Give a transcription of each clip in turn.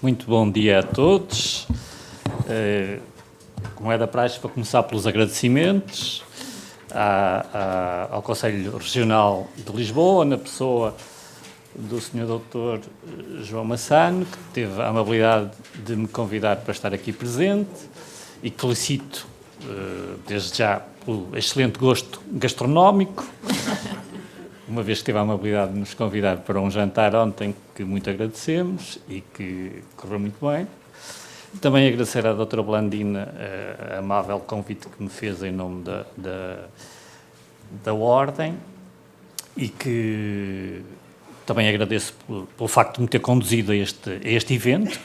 Muito bom dia a todos. Como é da praxe, vou começar pelos agradecimentos ao Conselho Regional de Lisboa, na pessoa do Sr. Dr. João Massano, que teve a amabilidade de me convidar para estar aqui presente e que felicito desde já pelo excelente gosto gastronómico, uma vez que teve a amabilidade de nos convidar para um jantar ontem, que muito agradecemos e que correu muito bem. Também agradecer à doutora Blandina a amável convite que me fez em nome da Ordem e que também agradeço pelo facto de me ter conduzido a este evento,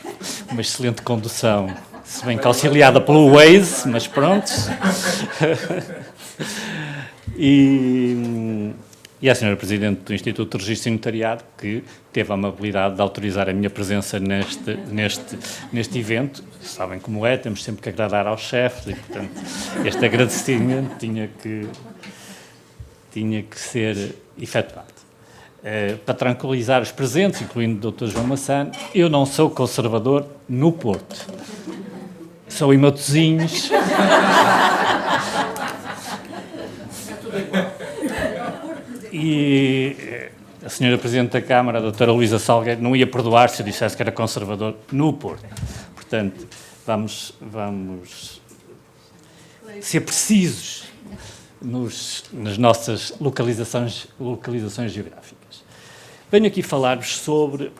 uma excelente condução, se bem que auxiliada pelo Waze, mas pronto. E à Sra. Presidente do Instituto de Registro e Notariado, que teve a amabilidade de autorizar a minha presença neste evento. Sabem como é, temos sempre que agradar aos chefes e, portanto, este agradecimento tinha que ser efetuado. Para tranquilizar os presentes, incluindo o Dr. João Massano, eu não sou conservador no Porto. Sou em Matosinhos. E a Sra. Presidente da Câmara, a doutora Luísa Salgueiro, não ia perdoar se eu dissesse que era conservador no Porto. Portanto, vamos ser precisos nas nossas localizações geográficas. Venho aqui falar-vos sobre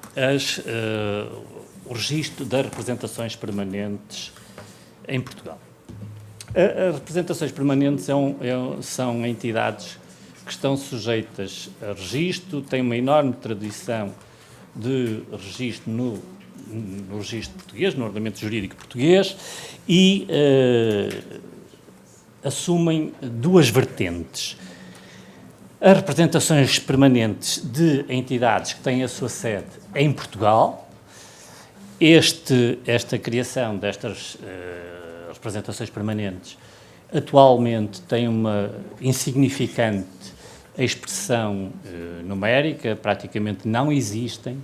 o registro das representações permanentes em Portugal. As representações permanentes são entidades que estão sujeitas a registro, têm uma enorme tradição de registro no registro português, no ordenamento jurídico português, e assumem duas vertentes. As representações permanentes de entidades que têm a sua sede em Portugal. Esta criação destas representações permanentes atualmente tem uma insignificante expressão numérica, praticamente não existem.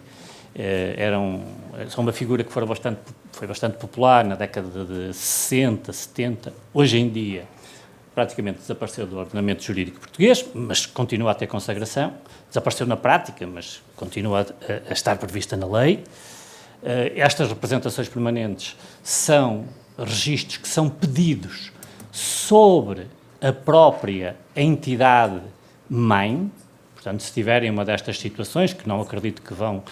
São uma figura que foi bastante popular na década de 60, 70. Hoje em dia, praticamente desapareceu do ordenamento jurídico português, mas continua a ter consagração. Desapareceu na prática, mas continua a estar prevista na lei. Estas representações permanentes são registros que são pedidos sobre a própria entidade-mãe. Portanto, se tiverem uma destas situações, que não acredito que vão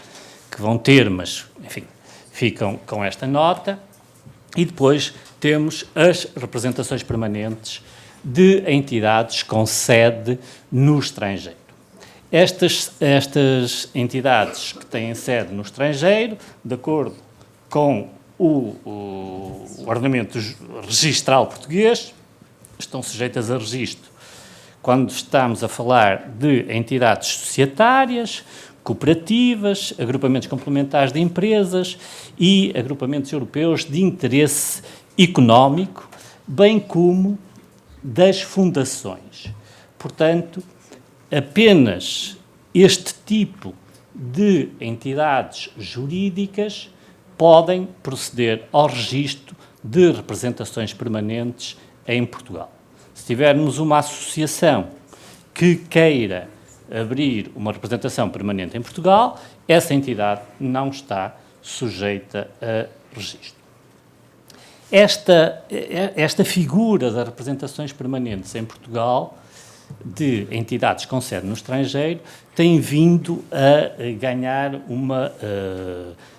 ter, mas, enfim, ficam com esta nota. E depois temos as representações permanentes de entidades com sede no estrangeiro. Estas entidades que têm sede no estrangeiro, de acordo com o ordenamento registral português, estão sujeitas a registro quando estamos a falar de entidades societárias, cooperativas, agrupamentos complementares de empresas e agrupamentos europeus de interesse económico, bem como das fundações. Portanto, apenas este tipo de entidades jurídicas podem proceder ao registro de representações permanentes em Portugal. Se tivermos uma associação que queira abrir uma representação permanente em Portugal, essa entidade não está sujeita a registro. Esta figura das representações permanentes em Portugal, de entidades com sede no estrangeiro, tem vindo a ganhar uma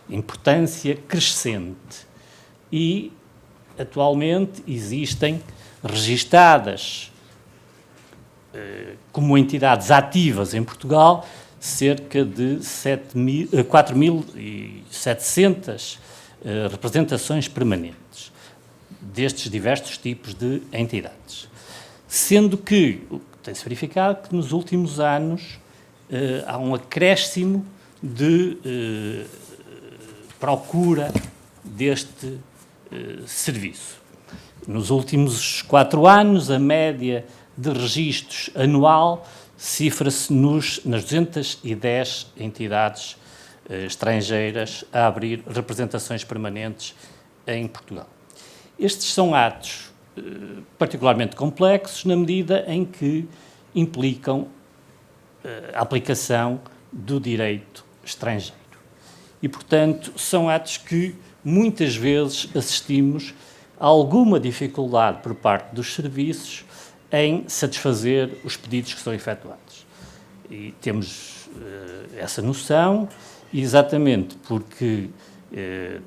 importância crescente e, atualmente, existem registadas como entidades ativas em Portugal cerca de 4.700 representações permanentes destes diversos tipos de entidades. Sendo que tem-se verificado que nos últimos anos há um acréscimo de procura deste serviço. Nos últimos 4 anos, a média de registros anual cifra-se nas 210 entidades estrangeiras a abrir representações permanentes em Portugal. Estes são atos particularmente complexos na medida em que implicam a aplicação do direito estrangeiro. E, portanto, são atos que muitas vezes assistimos a alguma dificuldade por parte dos serviços em satisfazer os pedidos que são efetuados. E temos essa noção, e exatamente porque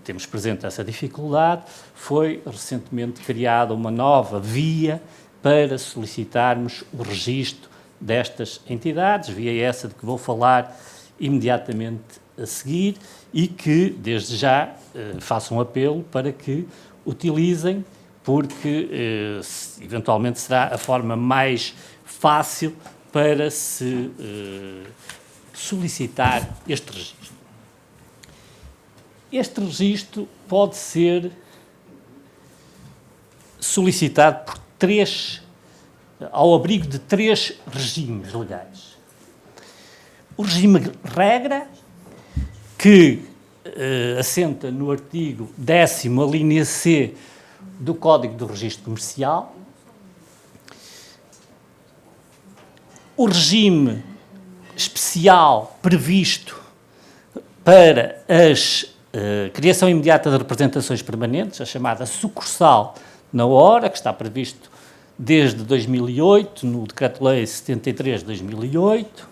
temos presente essa dificuldade, foi recentemente criada uma nova via para solicitarmos o registro destas entidades, via essa de que vou falar imediatamente a seguir, e que, desde já, faço um apelo para que utilizem, porque eventualmente será a forma mais fácil para se solicitar este registro. Este registro pode ser solicitado ao abrigo de 3 regimes legais. O regime regra, que assenta no artigo 10º, a linha C do Código do Registro Comercial. O regime especial previsto para a criação imediata de representações permanentes, a chamada sucursal na hora, que está previsto desde 2008, no Decreto-Lei 73 de 2008,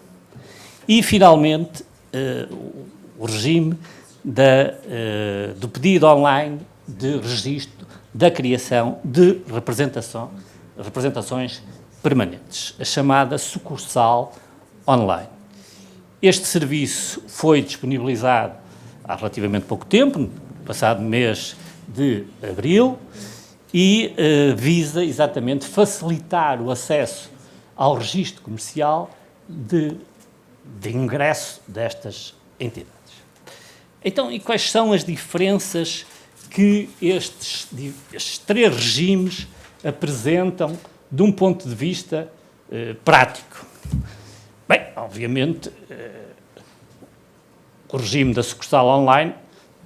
e, finalmente, o regime do pedido online de registro da criação de representações permanentes, a chamada sucursal online. Este serviço foi disponibilizado há relativamente pouco tempo, passado mês de abril, e visa exatamente facilitar o acesso ao registro comercial de ingresso destas entidades. Então, e quais são as diferenças que estes 3 regimes apresentam de um ponto de vista prático? Bem, obviamente, o regime da sucursal online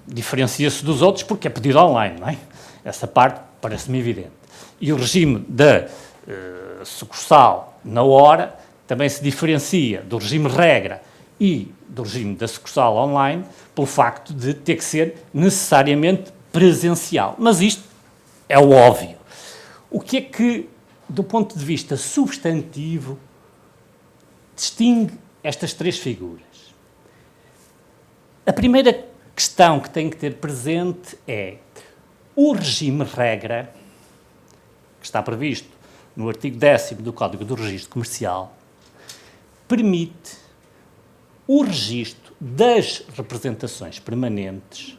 diferencia-se dos outros porque é pedido online, não é? Essa parte parece-me evidente. E o regime da sucursal na hora também se diferencia do regime regra e do regime da sucursal online pelo facto de ter que ser necessariamente presencial. Mas isto é o óbvio. O que é que, do ponto de vista substantivo, distingue estas 3 figuras? A primeira questão que tem que ter presente é o regime regra, que está previsto no artigo 10º do Código do Registro Comercial, permite o registro das representações permanentes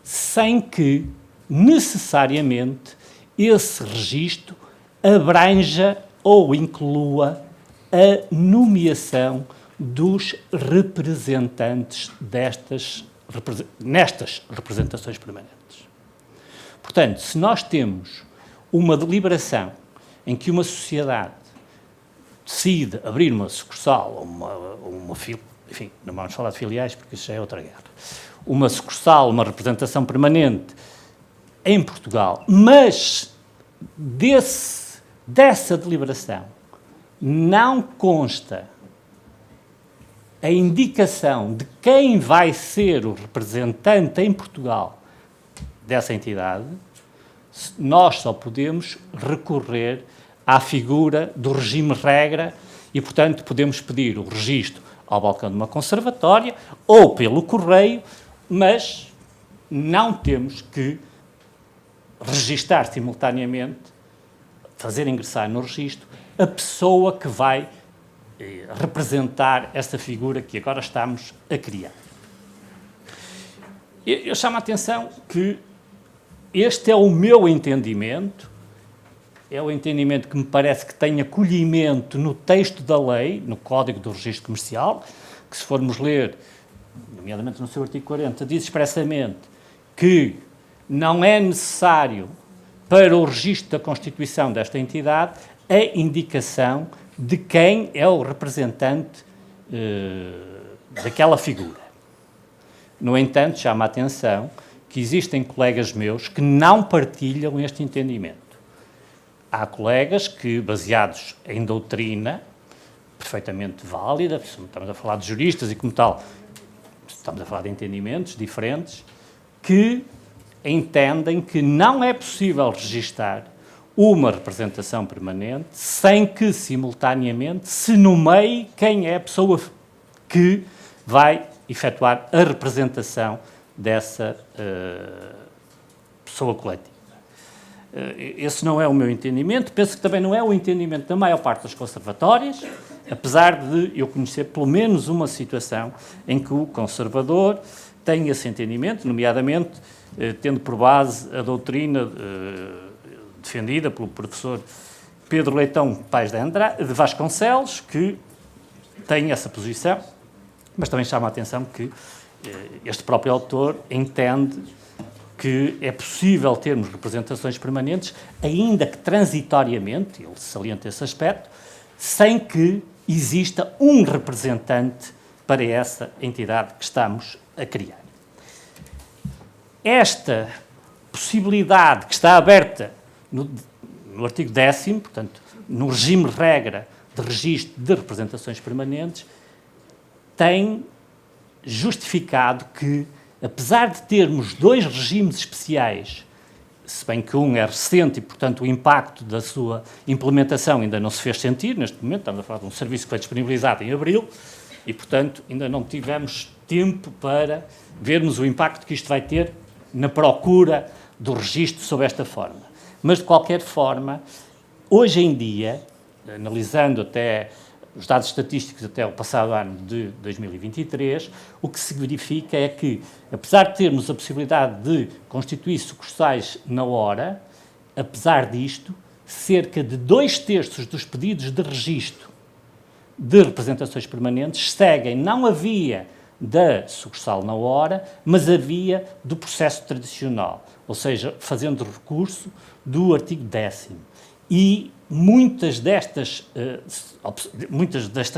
sem que, necessariamente, esse registro abranja ou inclua a nomeação dos representantes nestas representações permanentes. Portanto, se nós temos uma deliberação em que uma sociedade decide abrir uma sucursal ou uma filial, enfim, não vamos falar de filiais porque isso já é outra guerra, uma sucursal, uma representação permanente em Portugal, mas dessa deliberação não consta a indicação de quem vai ser o representante em Portugal dessa entidade, nós só podemos recorrer à figura do regime regra e, portanto, podemos pedir o registro ao balcão de uma conservatória ou pelo correio, mas não temos que registar simultaneamente, fazer ingressar no registro, a pessoa que vai representar essa figura que agora estamos a criar. Eu chamo a atenção que este é o meu entendimento, é o entendimento que me parece que tem acolhimento no texto da lei, no Código do Registro Comercial, que se formos ler, nomeadamente no seu artigo 40, diz expressamente que não é necessário para o registro da constituição desta entidade a indicação de quem é o representante daquela figura. No entanto, chama a atenção que existem colegas meus que não partilham este entendimento. Há colegas que, baseados em doutrina, perfeitamente válida, estamos a falar de juristas e como tal, estamos a falar de entendimentos diferentes, que entendem que não é possível registar uma representação permanente sem que, simultaneamente, se nomeie quem é a pessoa que vai efetuar a representação dessa pessoa coletiva. Esse não é o meu entendimento, penso que também não é o entendimento da maior parte das conservatórias, apesar de eu conhecer pelo menos uma situação em que o conservador tem esse entendimento, nomeadamente tendo por base a doutrina defendida pelo professor Pedro Leitão Paes de Vasconcelos, que tem essa posição, mas também chama a atenção que este próprio autor entende que é possível termos representações permanentes, ainda que transitoriamente, ele salienta esse aspecto, sem que exista um representante para essa entidade que estamos a criar. Esta possibilidade que está aberta no artigo 10º, portanto, no regime de regra de registro de representações permanentes, tem justificado que, apesar de termos dois regimes especiais, se bem que um é recente e, portanto, o impacto da sua implementação ainda não se fez sentir, neste momento estamos a falar de um serviço que foi disponibilizado em abril e, portanto, ainda não tivemos tempo para vermos o impacto que isto vai ter na procura do registro sob esta forma. Mas, de qualquer forma, hoje em dia, analisando até os dados estatísticos até o passado ano de 2023, o que se verifica é que, apesar de termos a possibilidade de constituir sucursais na hora, apesar disto, cerca de 2/3 dos pedidos de registro de representações permanentes seguem não a via da sucursal na hora, mas a via do processo tradicional, ou seja, fazendo recurso do artigo 10º. E muitas destas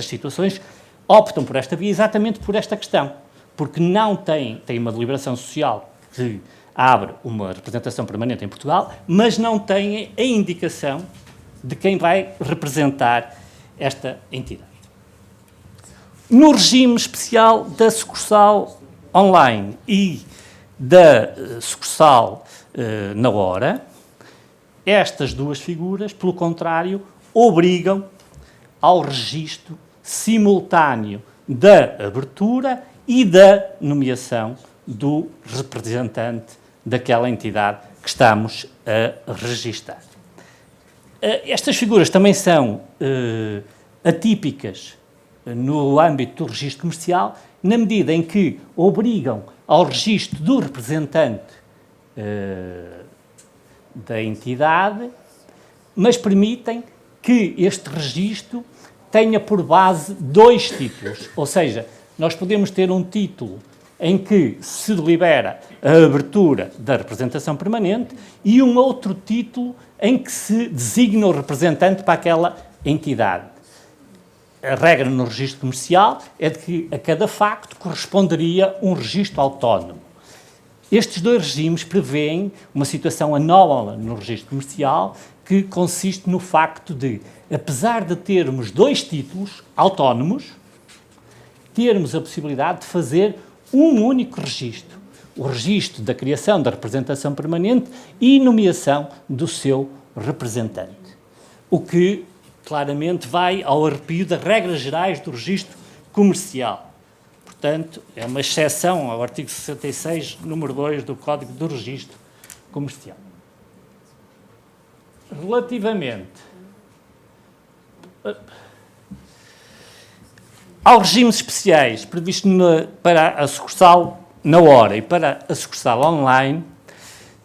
situações optam por esta via exatamente por esta questão, porque não têm uma deliberação social que abre uma representação permanente em Portugal, mas não têm a indicação de quem vai representar esta entidade. No regime especial da sucursal online e da sucursal na hora, estas duas figuras, pelo contrário, obrigam ao registro simultâneo da abertura e da nomeação do representante daquela entidade que estamos a registar. Estas figuras também são atípicas no âmbito do registro comercial, na medida em que obrigam ao registro do representante da entidade, mas permitem que este registro tenha por base dois títulos, ou seja, nós podemos ter um título em que se delibera a abertura da representação permanente e um outro título em que se designa o representante para aquela entidade. A regra no registro comercial é de que a cada facto corresponderia um registro autónomo. Estes dois regimes prevêem uma situação anómala no registro comercial que consiste no facto de, apesar de termos dois títulos autónomos, termos a possibilidade de fazer um único registro, o registro da criação da representação permanente e nomeação do seu representante, o que claramente vai ao arrepio das regras gerais do registro comercial. Portanto, é uma exceção ao artigo 66, número 2 do Código do Registro Comercial. Relativamente aos regimes especiais previstos para a sucursal na hora e para a sucursal online,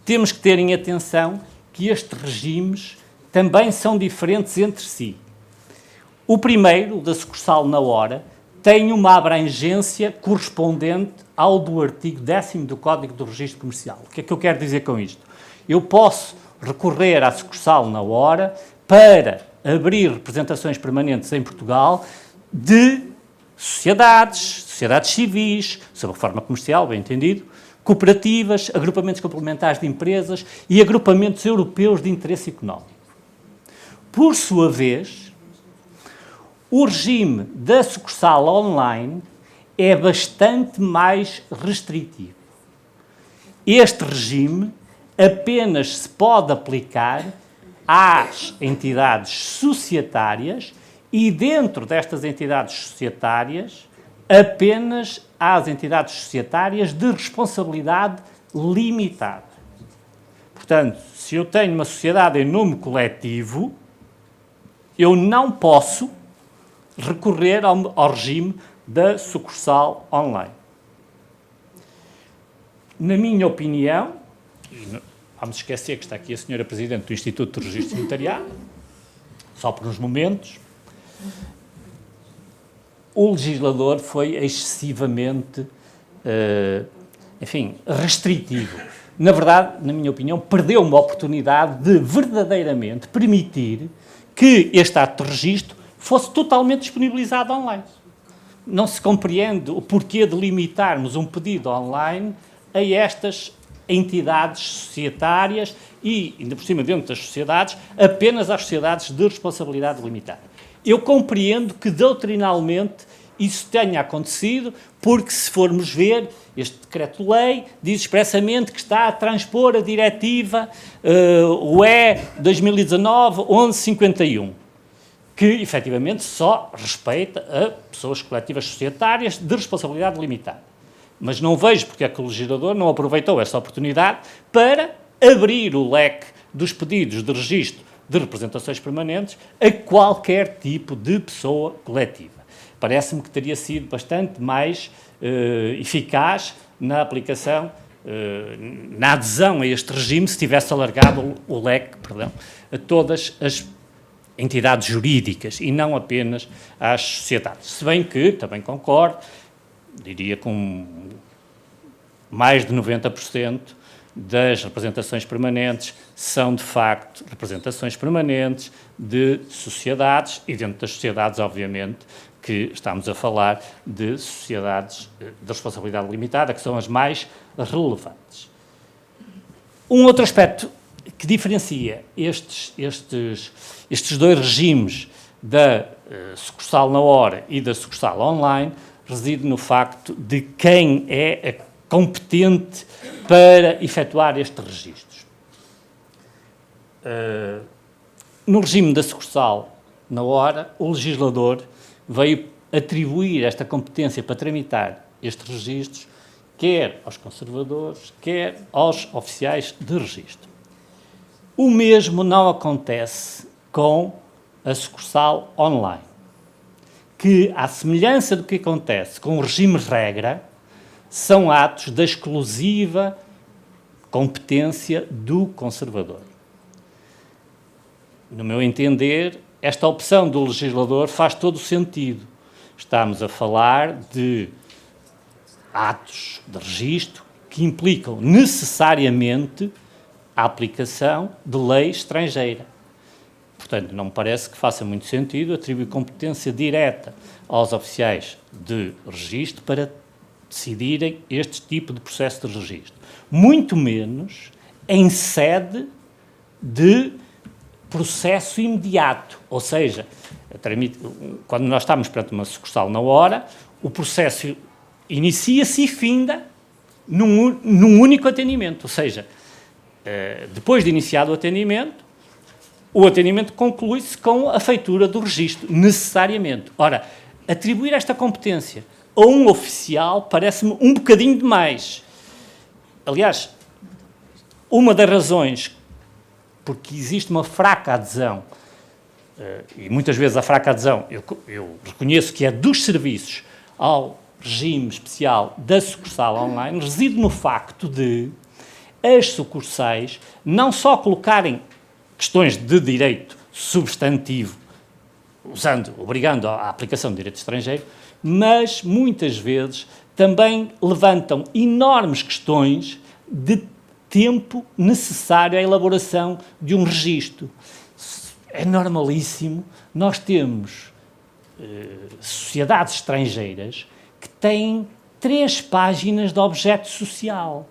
temos que ter em atenção que estes regimes também são diferentes entre si. O primeiro, da sucursal na hora, tem uma abrangência correspondente ao do artigo 10º do Código do Registro Comercial. O que é que eu quero dizer com isto? Eu posso recorrer à sucursal na hora para abrir representações permanentes em Portugal de sociedades, sociedades civis, sob a forma comercial, bem entendido, cooperativas, agrupamentos complementares de empresas e agrupamentos europeus de interesse económico. Por sua vez, o regime da sucursal online é bastante mais restritivo. Este regime apenas se pode aplicar às entidades societárias e, dentro destas entidades societárias, apenas às entidades societárias de responsabilidade limitada. Portanto, se eu tenho uma sociedade em nome coletivo, eu não posso recorrer ao regime da sucursal online. Na minha opinião, e não vamos esquecer que está aqui a senhora Presidente do Instituto de Registro Notariado, só por uns momentos, o legislador foi excessivamente, restritivo. Na verdade, na minha opinião, perdeu uma oportunidade de verdadeiramente permitir que este ato de registro fosse totalmente disponibilizado online. Não se compreende o porquê de limitarmos um pedido online a estas entidades societárias e, ainda por cima, dentro das sociedades, apenas às sociedades de responsabilidade limitada. Eu compreendo que, doutrinalmente, isso tenha acontecido, porque, se formos ver, este decreto-lei diz expressamente que está a transpor a diretiva UE 2019-1151, que, efetivamente, só respeita a pessoas coletivas societárias de responsabilidade limitada. Mas não vejo porque é que o legislador não aproveitou esta oportunidade para abrir o leque dos pedidos de registro de representações permanentes a qualquer tipo de pessoa coletiva. Parece-me que teria sido bastante mais eficaz na aplicação, na adesão a este regime, se tivesse alargado o leque, a todas as entidades jurídicas e não apenas às sociedades. Se bem que, também concordo, diria com mais de 90% das representações permanentes são, de facto, representações permanentes de sociedades e, dentro das sociedades, obviamente, que estamos a falar de sociedades de responsabilidade limitada, que são as mais relevantes. Um outro aspecto que diferencia estes dois regimes da sucursal na hora e da sucursal online reside no facto de quem é competente para efetuar estes registros. No regime da sucursal na hora, o legislador veio atribuir esta competência para tramitar estes registros quer aos conservadores, quer aos oficiais de registro. O mesmo não acontece com a sucursal online, que, à semelhança do que acontece com o regime-regra, são atos da exclusiva competência do conservador. No meu entender, esta opção do legislador faz todo o sentido. Estamos a falar de atos de registro que implicam necessariamente a aplicação de lei estrangeira. Portanto, não me parece que faça muito sentido atribuir competência direta aos oficiais de registro para decidirem este tipo de processo de registro. Muito menos em sede de processo imediato. Ou seja, quando nós estamos perante uma sucursal na hora, o processo inicia-se e finda num único atendimento. Ou seja, depois de iniciado o atendimento conclui-se com a feitura do registro, necessariamente. Ora, atribuir esta competência a um oficial parece-me um bocadinho demais. Aliás, uma das razões porque existe uma fraca adesão, e muitas vezes a fraca adesão, eu reconheço que é dos serviços ao regime especial da sucursal online, reside no facto de as sucursais não só colocarem questões de direito substantivo, obrigando à aplicação de direito estrangeiro, mas muitas vezes também levantam enormes questões de tempo necessário à elaboração de um registro. É normalíssimo, nós temos sociedades estrangeiras que têm 3 páginas de objeto social.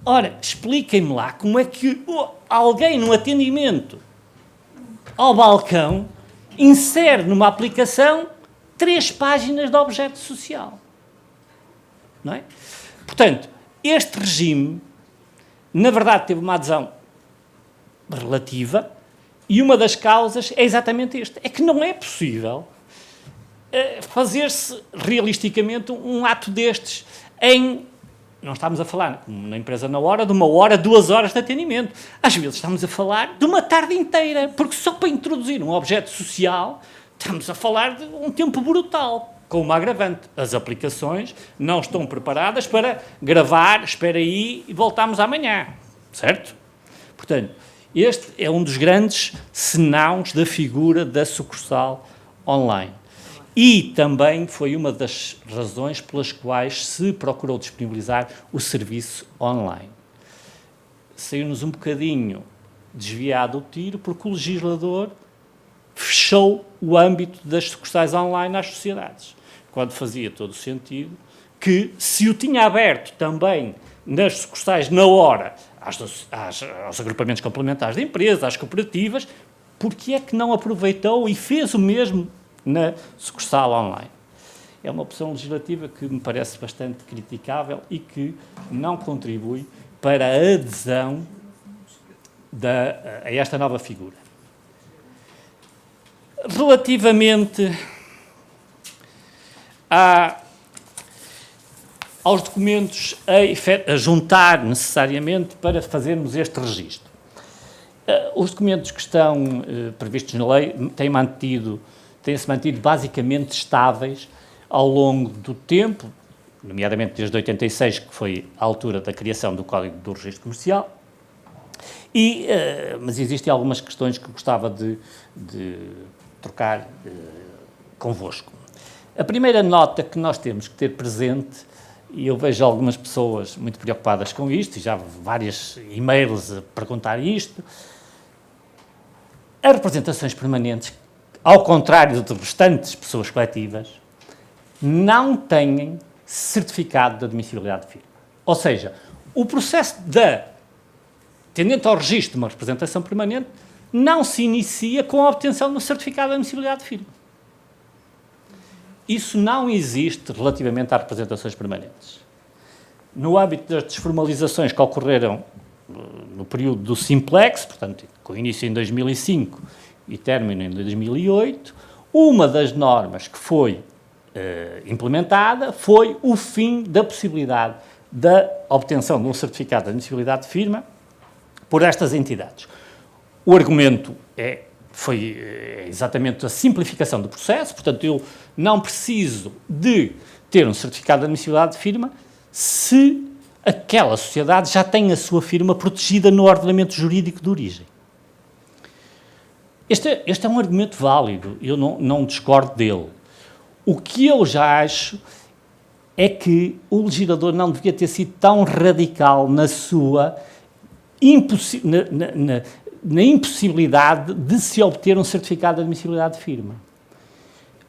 Ora, expliquem-me lá como é que alguém num atendimento ao balcão insere numa aplicação 3 páginas de objeto social. Não é? Portanto, este regime, na verdade, teve uma adesão relativa e uma das causas é exatamente esta. É que não é possível fazer-se realisticamente um ato destes em... Não estamos a falar, como na empresa Na Hora, de 1 hora, 2 horas de atendimento. Às vezes estamos a falar de uma tarde inteira, porque só para introduzir um objeto social estamos a falar de um tempo brutal, com uma agravante. As aplicações não estão preparadas para gravar, espera aí e voltamos amanhã, certo? Portanto, este é um dos grandes senãos da figura da sucursal online. E também foi uma das razões pelas quais se procurou disponibilizar o serviço online. Saiu-nos um bocadinho desviado o tiro, porque o legislador fechou o âmbito das sucursais online às sociedades, quando fazia todo o sentido que, se o tinha aberto também nas sucursais Na Hora, aos agrupamentos complementares de empresas, às cooperativas, porque é que não aproveitou e fez o mesmo na sucursal online? É uma opção legislativa que me parece bastante criticável e que não contribui para a adesão a esta nova figura. Relativamente aos documentos a juntar necessariamente para fazermos este registro. Os documentos que estão previstos na lei têm-se mantido basicamente estáveis ao longo do tempo, nomeadamente desde 86, que foi a altura da criação do Código do Registro Comercial, mas existem algumas questões que gostava de trocar convosco. A primeira nota que nós temos que ter presente, e eu vejo algumas pessoas muito preocupadas com isto, e já vários e-mails a perguntar isto, as representações permanentes, ao contrário de restantes pessoas coletivas, não têm certificado de admissibilidade de firma. Ou seja, o processo tendente ao registro de uma representação permanente não se inicia com a obtenção do certificado de admissibilidade de firma. Isso não existe relativamente às representações permanentes. No âmbito das desformalizações que ocorreram no período do Simplex, portanto, com início em 2005 e término em 2008, uma das normas que foi implementada foi o fim da possibilidade da obtenção de um certificado de admissibilidade de firma por estas entidades. O argumento foi exatamente a simplificação do processo, portanto, eu não preciso de ter um certificado de admissibilidade de firma se aquela sociedade já tem a sua firma protegida no ordenamento jurídico de origem. Este é um argumento válido, eu não discordo dele. O que eu já acho é que o legislador não devia ter sido tão radical na sua na impossibilidade de se obter um certificado de admissibilidade de firma.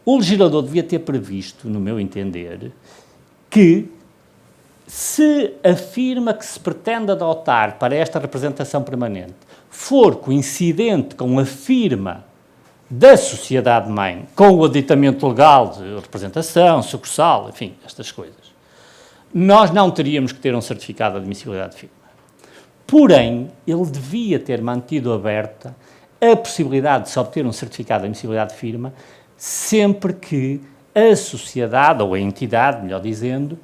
O legislador devia ter previsto, no meu entender, que se a firma que se pretende adotar para esta representação permanente for coincidente com a firma da sociedade-mãe, com o aditamento legal de representação, sucursal, enfim, estas coisas, nós não teríamos que ter um certificado de admissibilidade de firma. Porém, ele devia ter mantido aberta a possibilidade de se obter um certificado de admissibilidade de firma sempre que a sociedade, ou a entidade, melhor dizendo,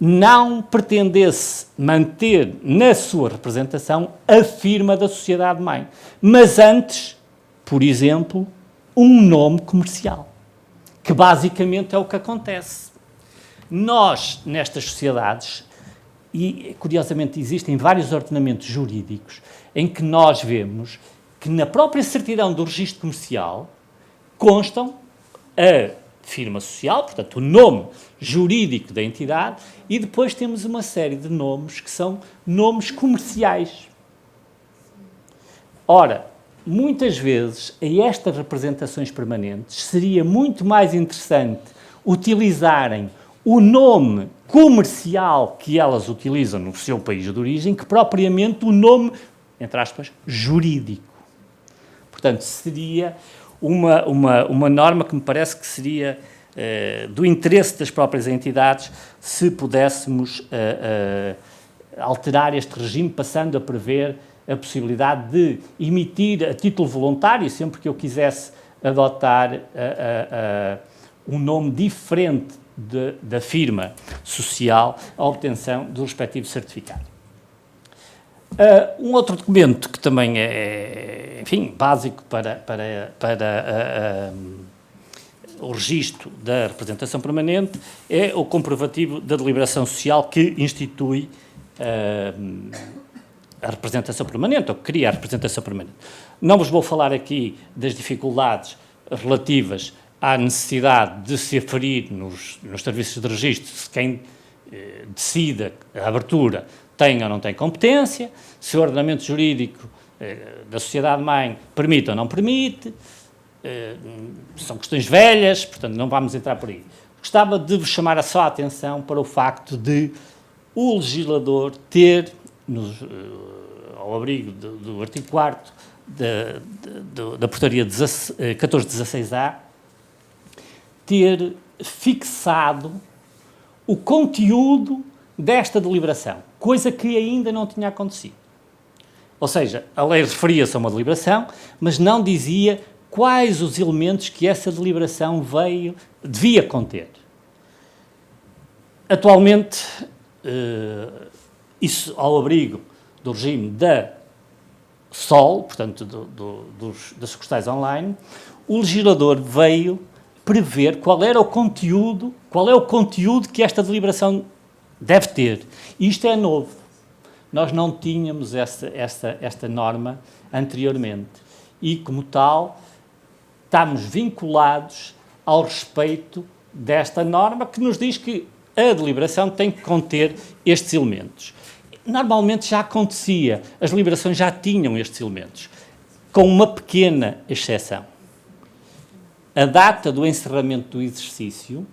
não pretendesse manter na sua representação a firma da sociedade-mãe, mas antes, por exemplo, um nome comercial, que basicamente é o que acontece. Nós, nestas sociedades, e curiosamente existem vários ordenamentos jurídicos em que nós vemos que na própria certidão do registro comercial constam a firma social, portanto o nome jurídico da entidade, e depois temos uma série de nomes que são nomes comerciais. Ora, muitas vezes a estas representações permanentes seria muito mais interessante utilizarem o nome comercial que elas utilizam no seu país de origem que propriamente o nome, entre aspas, jurídico. Portanto, seria uma norma que me parece que seria do interesse das próprias entidades se pudéssemos alterar este regime, passando a prever a possibilidade de emitir a título voluntário, sempre que eu quisesse adotar um nome diferente da firma social, a obtenção do respectivo certificado. Um outro documento que também é, enfim, básico para o registro da representação permanente é o comprovativo da deliberação social que institui a representação permanente, ou que cria a representação permanente. Não vos vou falar aqui das dificuldades relativas à necessidade de se aferir nos serviços de registro se quem decida a abertura tem ou não tem competência, se o ordenamento jurídico da sociedade-mãe permite ou não permite, são questões velhas, portanto não vamos entrar por aí. Gostava de vos chamar só a atenção para o facto de o legislador ter, ao abrigo do artigo 4º da portaria 1416-A, ter fixado o conteúdo desta deliberação, coisa que ainda não tinha acontecido. Ou seja, a lei referia-se a uma deliberação, mas não dizia quais os elementos que essa deliberação devia conter. Atualmente, isso ao abrigo do regime da SOL, portanto, das sucursais online, o legislador veio prever qual é o conteúdo que esta deliberação deve ter. E isto é novo. Nós não tínhamos esta norma anteriormente. E, como tal, estamos vinculados ao respeito desta norma que nos diz que a deliberação tem que conter estes elementos. Normalmente já acontecia, as deliberações já tinham estes elementos, com uma pequena exceção. A data do encerramento do exercício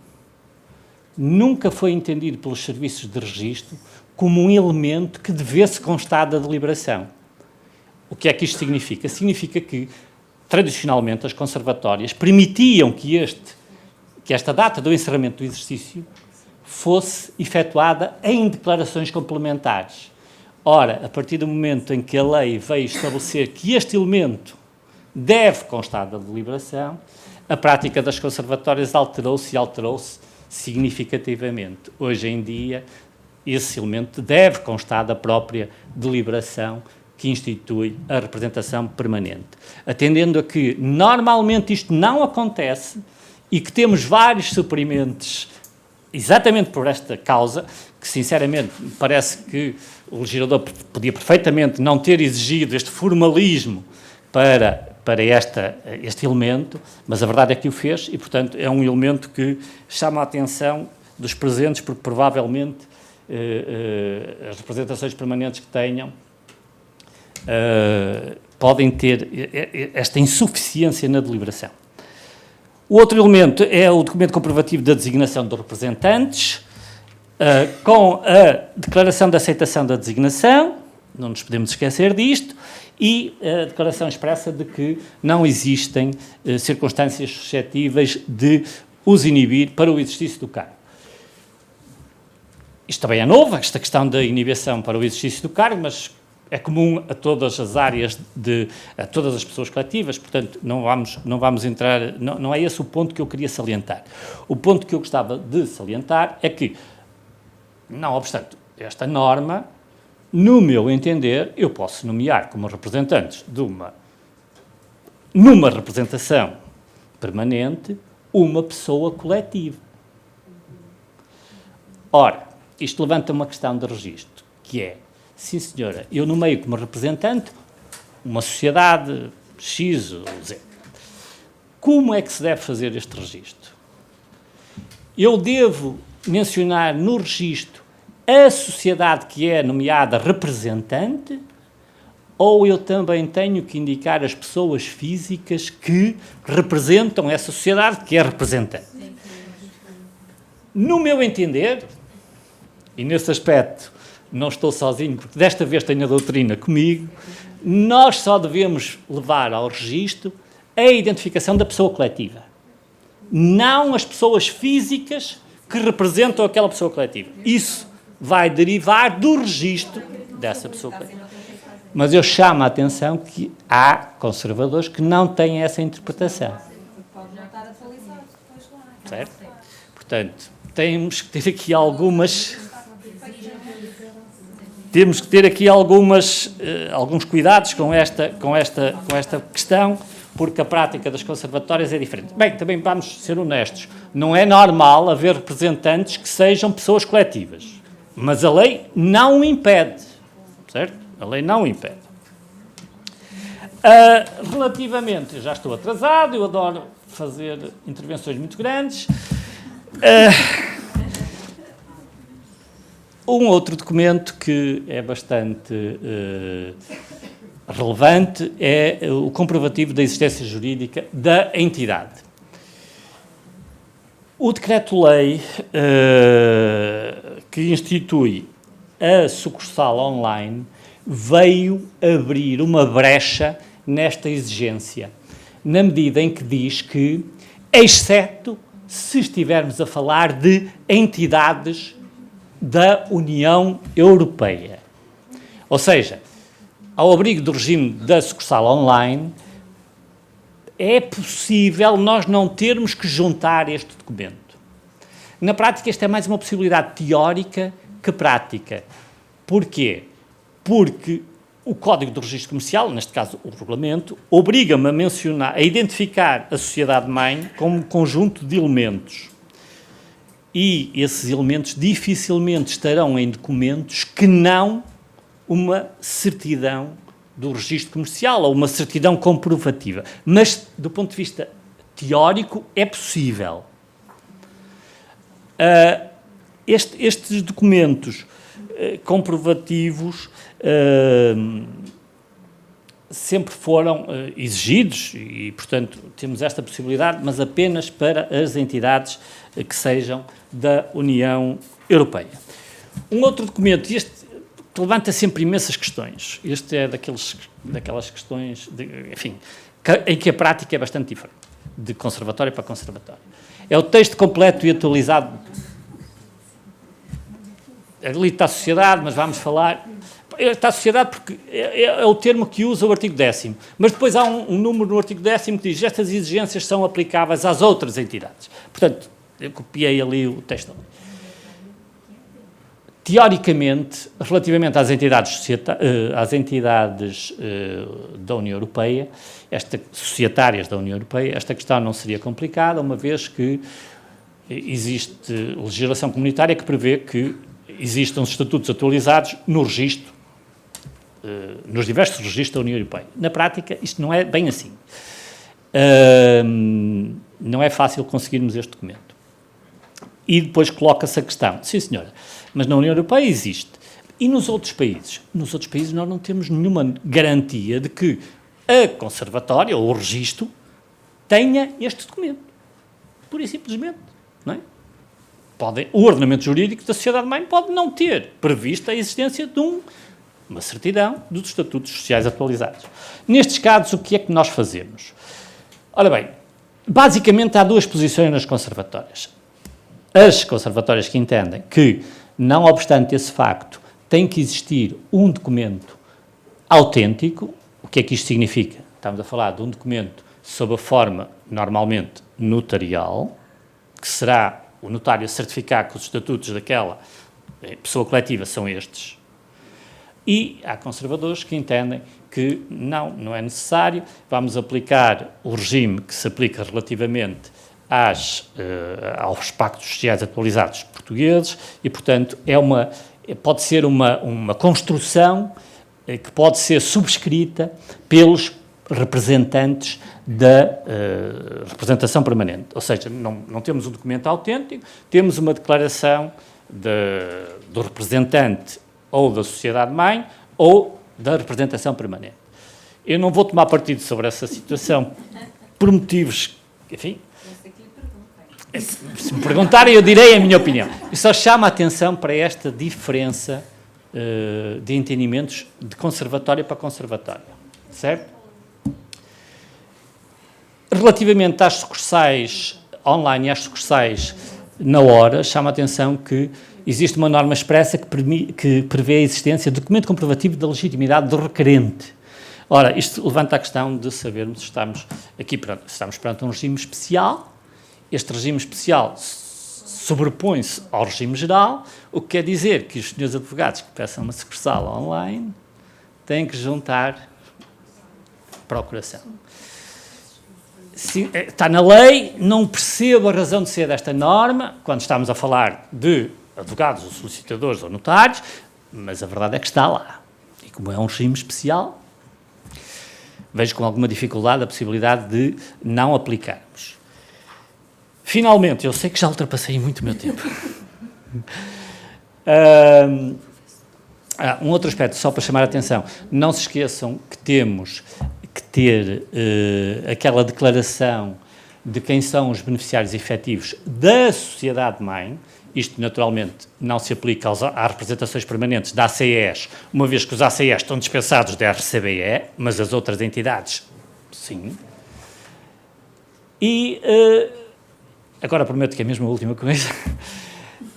nunca foi entendido pelos serviços de registro como um elemento que devesse constar da deliberação. O que é que isto significa? Significa que, tradicionalmente, as conservatórias permitiam que esta data do encerramento do exercício fosse efetuada em declarações complementares. Ora, a partir do momento em que a lei veio estabelecer que este elemento deve constar da deliberação, a prática das conservatórias alterou-se significativamente. Hoje em dia, esse elemento deve constar da própria deliberação que institui a representação permanente. Atendendo a que, normalmente, isto não acontece e que temos vários superimentos exatamente por esta causa, que, sinceramente, me parece que o legislador podia perfeitamente não ter exigido este formalismo para este elemento, mas a verdade é que o fez e, portanto, é um elemento que chama a atenção dos presentes, porque provavelmente as representações permanentes que tenham podem ter esta insuficiência na deliberação. O outro elemento é o documento comprovativo da designação dos representantes, com a declaração de aceitação da designação, não nos podemos esquecer disto, e a declaração expressa de que não existem circunstâncias suscetíveis de os inibir para o exercício do cargo. Isto também é novo, esta questão da inibição para o exercício do cargo, mas é comum a todas as áreas, a todas as pessoas coletivas, portanto, não vamos entrar, não é esse o ponto que eu queria salientar. O ponto que eu gostava de salientar é que, não obstante esta norma, no meu entender, eu posso nomear como representantes numa representação permanente, uma pessoa coletiva. Ora, isto levanta uma questão de registro, que é, sim senhora, eu nomeio como representante uma sociedade X ou Z. Como é que se deve fazer este registro? Eu devo mencionar no registro a sociedade que é nomeada representante, ou eu também tenho que indicar as pessoas físicas que representam essa sociedade que é representante? No meu entender, e nesse aspecto não estou sozinho, porque desta vez tenho a doutrina comigo, nós só devemos levar ao registro a identificação da pessoa coletiva, não as pessoas físicas que representam aquela pessoa coletiva. Isso vai derivar do registro dessa pessoa coletiva. Mas eu chamo a atenção que há conservadores que não têm essa interpretação. Pode não estar atualizado depois lá. Certo? Portanto, temos que ter aqui algumas... Temos que ter aqui alguns cuidados com esta questão, porque a prática das conservatórias é diferente. Bem, também vamos ser honestos, não é normal haver representantes que sejam pessoas coletivas, mas a lei não o impede, certo? A lei não o impede. Relativamente, eu já estou atrasado, eu adoro fazer intervenções muito grandes. Um outro documento que é bastante relevante é o comprovativo da existência jurídica da entidade. O decreto-lei que institui a sucursal online veio abrir uma brecha nesta exigência, na medida em que diz que, exceto se estivermos a falar de entidades da União Europeia. Ou seja, ao abrigo do regime da sucursal online, é possível nós não termos que juntar este documento. Na prática, esta é mais uma possibilidade teórica que prática. Porquê? Porque o Código do Registro Comercial, neste caso o regulamento, obriga-me a mencionar, a identificar a sociedade-mãe como um conjunto de elementos. E esses elementos dificilmente estarão em documentos que não uma certidão do registro comercial ou uma certidão comprovativa. Mas, do ponto de vista teórico, é possível. Estes documentos comprovativos sempre foram exigidos e, portanto, temos esta possibilidade, mas apenas para as entidades que sejam da União Europeia. Um outro documento, este levanta sempre imensas questões. Este é daquelas questões, enfim, em que a prática é bastante diferente, de conservatório para conservatório. É o texto completo e atualizado. Ali está a sociedade, mas vamos falar... Está a sociedade porque é o termo que usa o artigo 10º, mas depois há um número no artigo 10º que diz estas exigências são aplicáveis às outras entidades. Portanto, eu copiei ali o texto. Teoricamente, relativamente às entidades da União Europeia, societárias da União Europeia, esta questão não seria complicada, uma vez que existe legislação comunitária que prevê que existam estatutos atualizados no registro, nos diversos registros da União Europeia. Na prática, isto não é bem assim. Não é fácil conseguirmos este documento. E depois coloca-se a questão, sim senhora, mas na União Europeia existe. E nos outros países? Nos outros países nós não temos nenhuma garantia de que a conservatória ou o registro tenha este documento. Pura e simplesmente, não é? O ordenamento jurídico da sociedade-mãe pode não ter prevista a existência de uma certidão dos estatutos sociais atualizados. Nestes casos, o que é que nós fazemos? Ora bem, basicamente há duas posições nas conservatórias. As conservatórias que entendem que, não obstante esse facto, tem que existir um documento autêntico. O que é que isto significa? Estamos a falar de um documento sob a forma, normalmente, notarial, que será o notário a certificar que os estatutos daquela pessoa coletiva são estes. E há conservadores que entendem que não é necessário, vamos aplicar o regime que se aplica relativamente aos pactos sociais atualizados portugueses e, portanto, pode ser uma construção que pode ser subscrita pelos representantes da representação permanente. Ou seja, não temos um documento autêntico, temos uma declaração do representante ou da sociedade-mãe ou da representação permanente. Eu não vou tomar partido sobre essa situação por motivos, enfim, Se me perguntarem, eu direi a minha opinião. Eu só chamo a atenção para esta diferença de entendimentos de conservatório para conservatório, certo? Relativamente às sucursais online e às sucursais na hora, chama a atenção que existe uma norma expressa que prevê a existência de documento comprovativo da legitimidade do requerente. Ora, isto levanta a questão de sabermos se estamos perante um regime especial. Este regime especial sobrepõe-se ao regime geral, o que quer dizer que os senhores advogados que peçam uma sucursal online têm que juntar procuração. Está na lei, não percebo a razão de ser desta norma, quando estamos a falar de advogados ou solicitadores ou notários, mas a verdade é que está lá. E como é um regime especial, vejo com alguma dificuldade a possibilidade de não aplicarmos. Finalmente, eu sei que já ultrapassei muito o meu tempo. Um outro aspecto, só para chamar a atenção, não se esqueçam que temos que ter aquela declaração de quem são os beneficiários efetivos da sociedade-mãe. Isto, naturalmente, não se aplica às representações permanentes da ACES, uma vez que os ACES estão dispensados da RCBE, mas as outras entidades, sim. E, agora prometo que é mesmo a última coisa,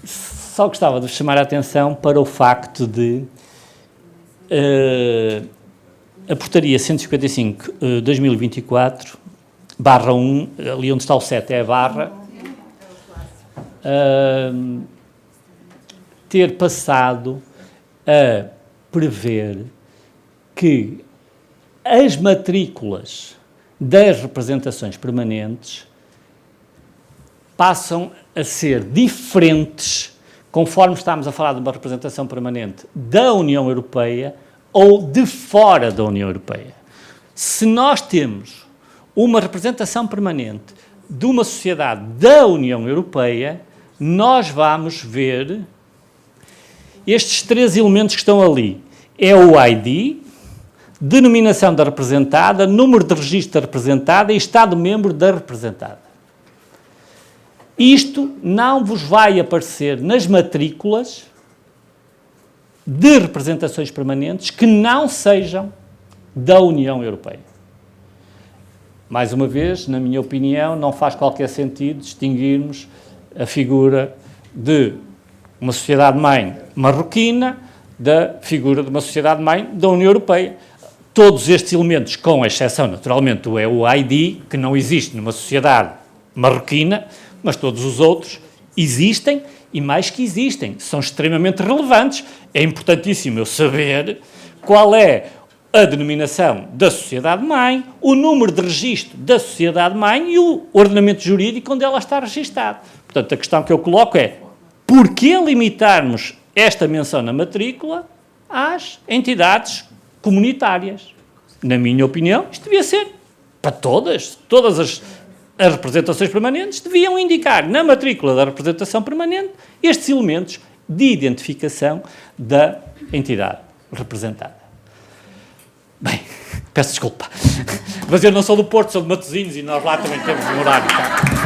só gostava de vos chamar a atenção para o facto de a portaria 155/2024, /1, ali onde está o 7 é a barra, ter passado a prever que as matrículas das representações permanentes passam a ser diferentes conforme estamos a falar de uma representação permanente da União Europeia ou de fora da União Europeia. Se nós temos uma representação permanente de uma sociedade da União Europeia, nós vamos ver estes 3 elementos que estão ali. É o ID, denominação da representada, número de registro da representada e Estado-membro da representada. Isto não vos vai aparecer nas matrículas de representações permanentes que não sejam da União Europeia. Mais uma vez, na minha opinião, não faz qualquer sentido distinguirmos a figura de uma sociedade-mãe marroquina da figura de uma sociedade-mãe da União Europeia. Todos estes elementos, com exceção, naturalmente, do EUID, que não existe numa sociedade marroquina, mas todos os outros existem, e mais que existem, são extremamente relevantes. É importantíssimo eu saber qual é a denominação da sociedade-mãe, o número de registro da sociedade-mãe e o ordenamento jurídico onde ela está registada. Portanto, a questão que eu coloco é: porquê limitarmos esta menção na matrícula às entidades comunitárias? Na minha opinião, isto devia ser para todas as representações permanentes deviam indicar na matrícula da representação permanente estes elementos de identificação da entidade representada. Bem, peço desculpa, mas eu não sou do Porto, sou de Matosinhos e nós lá também temos um horário, tá?